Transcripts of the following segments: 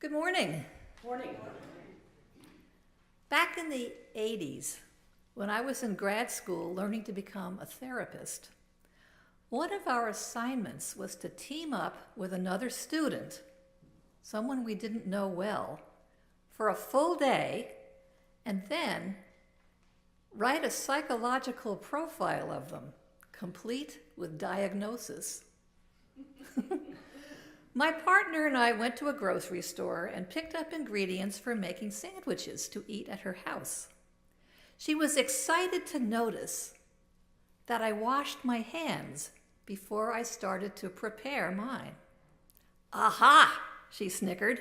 Good morning. Morning. Back in the 80s, when I was in grad school learning to become a therapist, one of our assignments was to team up with another student, someone we didn't know well, for a full day, and then write a psychological profile of them, complete with diagnosis. My partner and I went to a grocery store and picked up ingredients for making sandwiches to eat at her house. She was excited to notice that I washed my hands before I started to prepare mine. Aha, she snickered,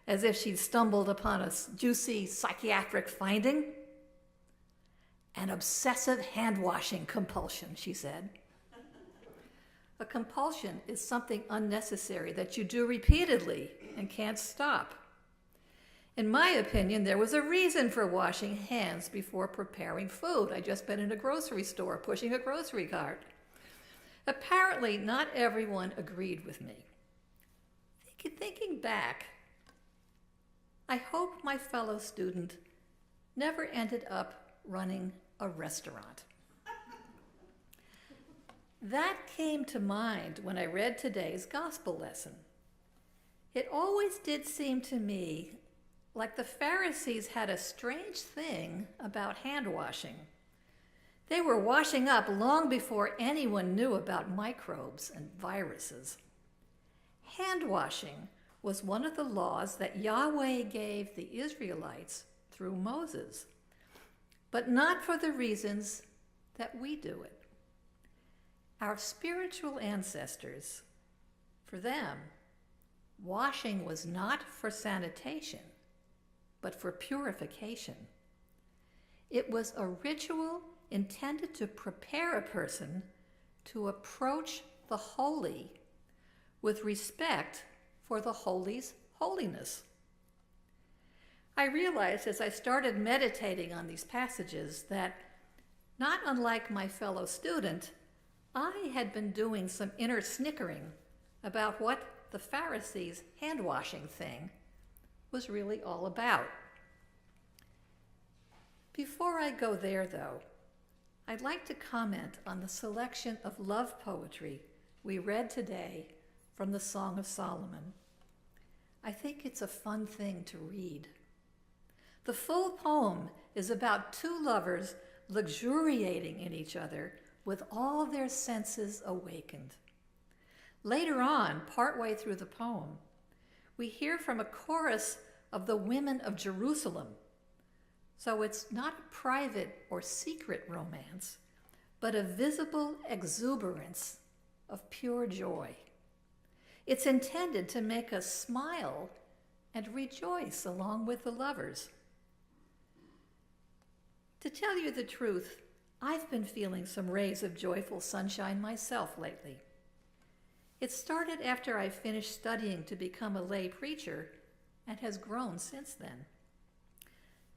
as if she'd stumbled upon a juicy psychiatric finding. An obsessive hand-washing compulsion, she said. A compulsion is something unnecessary that you do repeatedly and can't stop. In my opinion, there was a reason for washing hands before preparing food. I'd just been in a grocery store pushing a grocery cart. Apparently, not everyone agreed with me. Thinking back, I hope my fellow student never ended up running a restaurant. That came to mind when I read today's gospel lesson. It always did seem to me like the Pharisees had a strange thing about hand washing. They were washing up long before anyone knew about microbes and viruses. Hand washing was one of the laws that Yahweh gave the Israelites through Moses, but not for the reasons that we do it. Our spiritual ancestors, for them, washing was not for sanitation, but for purification. It was a ritual intended to prepare a person to approach the holy with respect for the holy's holiness. I realized as I started meditating on these passages that, not unlike my fellow student, I had been doing some inner snickering about what the Pharisees' hand-washing thing was really all about. Before I go there, though, I'd like to comment on the selection of love poetry we read today from the Song of Solomon. I think it's a fun thing to read. The full poem is about two lovers luxuriating in each other with all their senses awakened. Later on, partway through the poem, we hear from a chorus of the women of Jerusalem. So it's not a private or secret romance, but a visible exuberance of pure joy. It's intended to make us smile and rejoice along with the lovers. To tell you the truth, I've been feeling some rays of joyful sunshine myself lately. It started after I finished studying to become a lay preacher and has grown since then.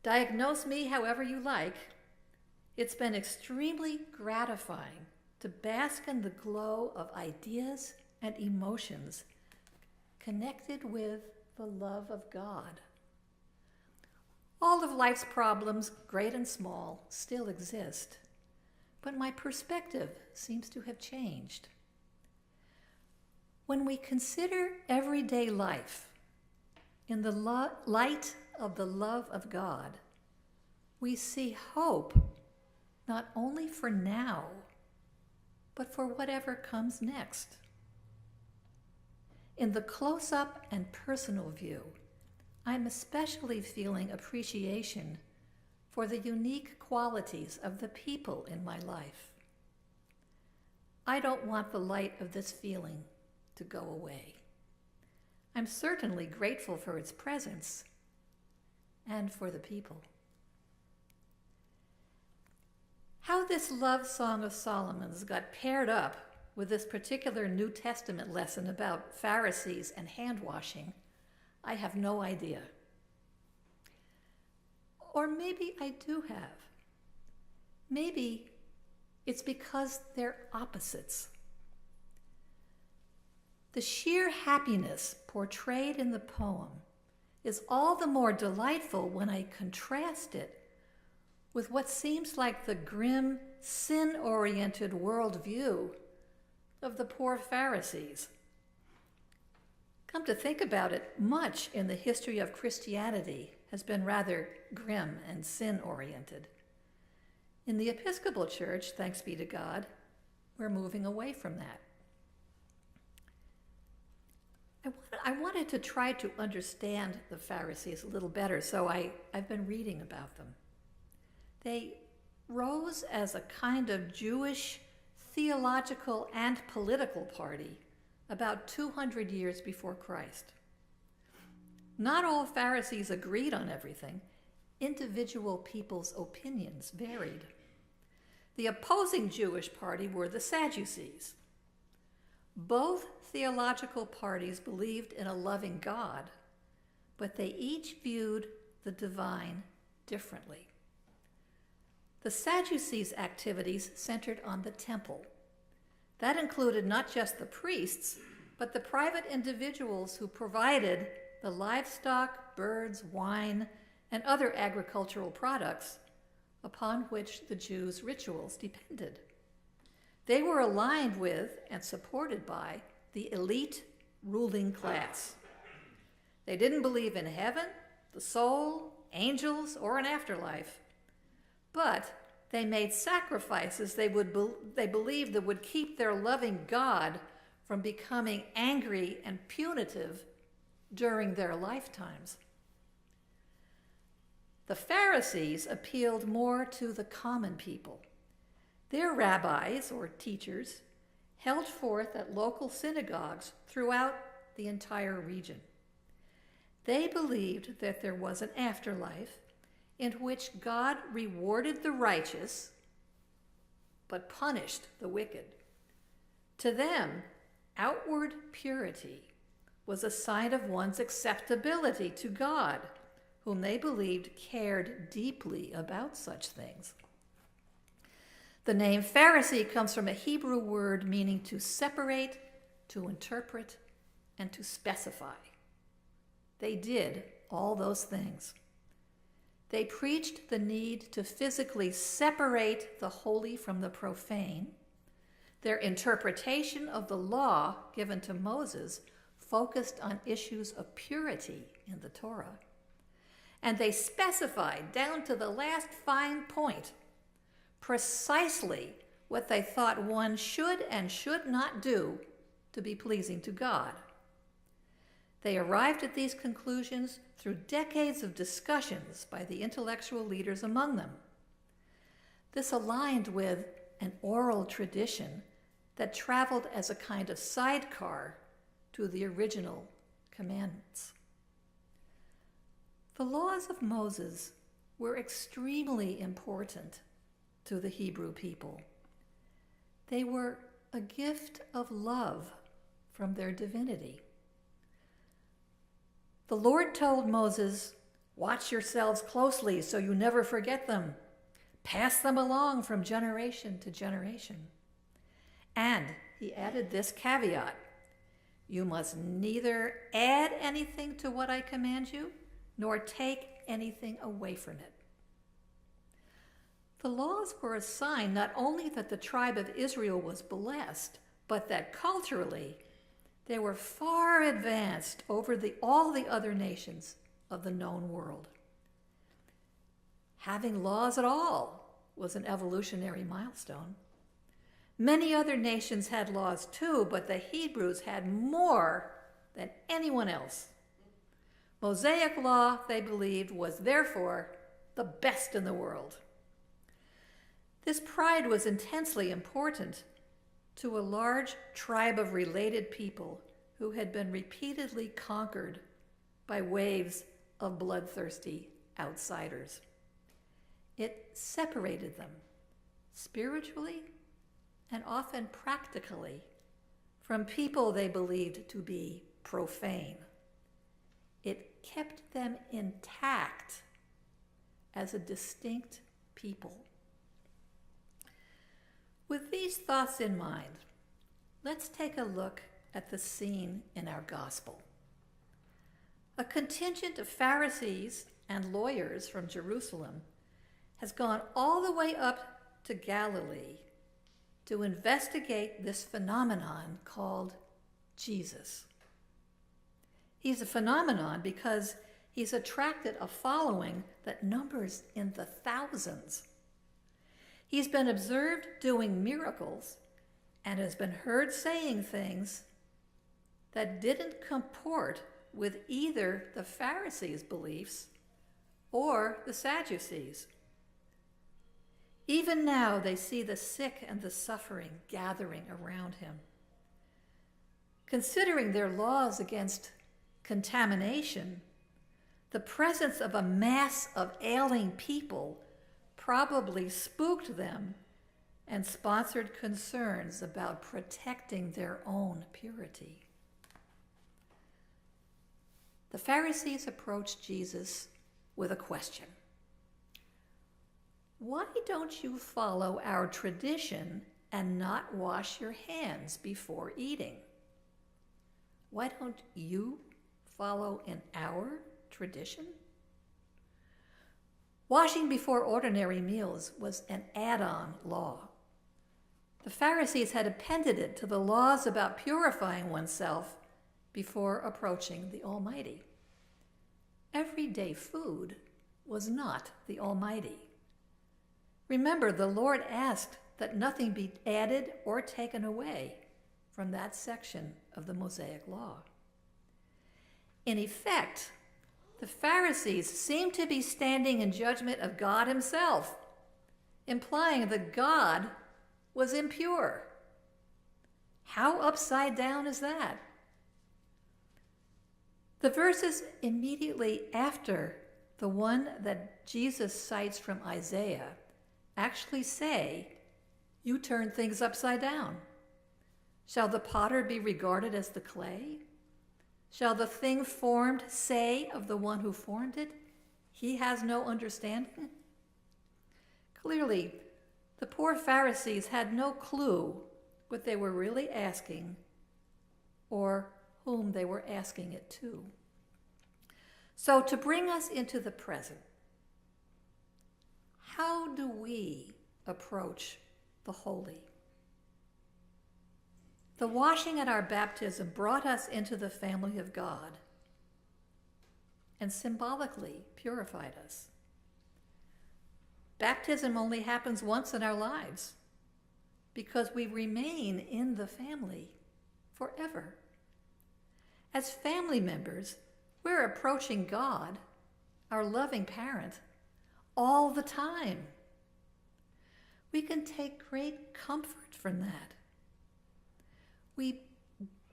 Diagnose me however you like. It's been extremely gratifying to bask in the glow of ideas and emotions connected with the love of God. All of life's problems, great and small, still exist. But my perspective seems to have changed. When we consider everyday life in the light of the love of God, we see hope not only for now, but for whatever comes next. In the close-up and personal view, I'm especially feeling appreciation for the unique qualities of the people in my life. I don't want the light of this feeling to go away. I'm certainly grateful for its presence and for the people. How this love song of Solomon's got paired up with this particular New Testament lesson about Pharisees and hand-washing, I have no idea. Or maybe I do have. Maybe it's because they're opposites. The sheer happiness portrayed in the poem is all the more delightful when I contrast it with what seems like the grim, sin-oriented worldview of the poor Pharisees. Come to think about it, much in the history of Christianity has been rather grim and sin-oriented. In the Episcopal Church, thanks be to God, we're moving away from that. I wanted to try to understand the Pharisees a little better, so I've been reading about them. They rose as a kind of Jewish theological and political party about 200 years before Christ. Not all Pharisees agreed on everything. Individual people's opinions varied. The opposing Jewish party were the Sadducees. Both theological parties believed in a loving God, but they each viewed the divine differently. The Sadducees' activities centered on the temple. That included not just the priests, but the private individuals who provided the livestock, birds, wine, and other agricultural products upon which the Jews' rituals depended. They were aligned with and supported by the elite ruling class. They didn't believe in heaven, the soul, angels, or an afterlife, but they made sacrifices they believed that would keep their loving God from becoming angry and punitive during their lifetimes. The Pharisees appealed more to the common people. Their rabbis, or teachers, held forth at local synagogues throughout the entire region. They believed that there was an afterlife in which God rewarded the righteous but punished the wicked. To them, outward purity was a sign of one's acceptability to God, whom they believed cared deeply about such things. The name Pharisee comes from a Hebrew word meaning to separate, to interpret, and to specify. They did all those things. They preached the need to physically separate the holy from the profane. Their interpretation of the law given to Moses focused on issues of purity in the Torah. And they specified down to the last fine point precisely what they thought one should and should not do to be pleasing to God. They arrived at these conclusions through decades of discussions by the intellectual leaders among them. This aligned with an oral tradition that traveled as a kind of sidecar to the original commandments. The laws of Moses were extremely important to the Hebrew people. They were a gift of love from their divinity. The Lord told Moses, "Watch yourselves closely so you never forget them. Pass them along from generation to generation." And he added this caveat: "You must neither add anything to what I command you, nor take anything away from it." The laws were a sign not only that the tribe of Israel was blessed, but that culturally they were far advanced over all the other nations of the known world. Having laws at all was an evolutionary milestone. Many other nations had laws too, but the Hebrews had more than anyone else. Mosaic law, they believed, was therefore the best in the world. This pride was intensely important to a large tribe of related people who had been repeatedly conquered by waves of bloodthirsty outsiders. It separated them spiritually and often practically from people they believed to be profane. It kept them intact as a distinct people. With these thoughts in mind, let's take a look at the scene in our gospel. a contingent of Pharisees and lawyers from Jerusalem has gone all the way up to Galilee to investigate this phenomenon called Jesus. He's a phenomenon because he's attracted a following that numbers in the thousands. He's been observed doing miracles and has been heard saying things that didn't comport with either the Pharisees' beliefs or the Sadducees. Even now, they see the sick and the suffering gathering around him. Considering their laws against contamination, the presence of a mass of ailing people probably spooked them and sponsored concerns about protecting their own purity. The Pharisees approached Jesus with a question. Why don't you follow our tradition and not wash your hands before eating? Why don't you follow in our tradition? Washing before ordinary meals was an add-on law. The Pharisees had appended it to the laws about purifying oneself before approaching the Almighty. Everyday food was not the Almighty. Remember, the Lord asked that nothing be added or taken away from that section of the Mosaic Law. In effect, the Pharisees seemed to be standing in judgment of God himself, implying that God was impure. How upside down is that? The verses immediately after the one that Jesus cites from Isaiah actually say, you turn things upside down. Shall the potter be regarded as the clay? Shall the thing formed say of the one who formed it, he has no understanding? Clearly, the poor Pharisees had no clue what they were really asking or whom they were asking it to. So to bring us into the present, how do we approach the holy? The washing at our baptism brought us into the family of God and symbolically purified us. Baptism only happens once in our lives because we remain in the family forever. As family members, we're approaching God, our loving parent, all the time. We can take great comfort from that. We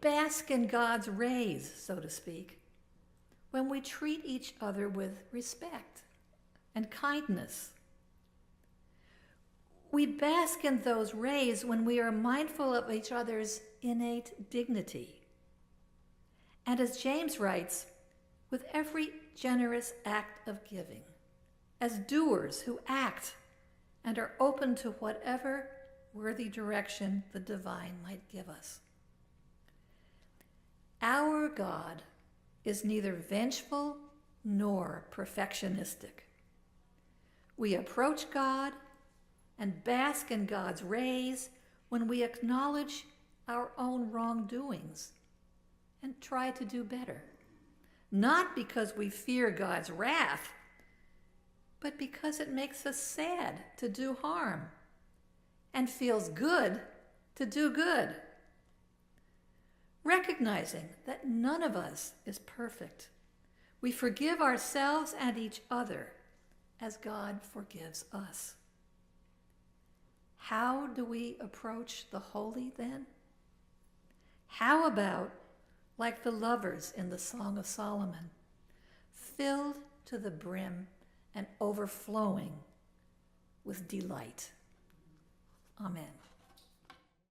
bask in God's rays, so to speak, when we treat each other with respect and kindness. We bask in those rays when we are mindful of each other's innate dignity. And as James writes, with every generous act of giving, as doers who act and are open to whatever worthy direction the divine might give us. Our God is neither vengeful nor perfectionistic. We approach God and bask in God's rays when we acknowledge our own wrongdoings and try to do better. Not because we fear God's wrath, but because it makes us sad to do harm and feels good to do good. Recognizing that none of us is perfect, we forgive ourselves and each other as God forgives us. How do we approach the holy then? How about, like the lovers in the Song of Solomon, filled to the brim and overflowing with delight? Amen.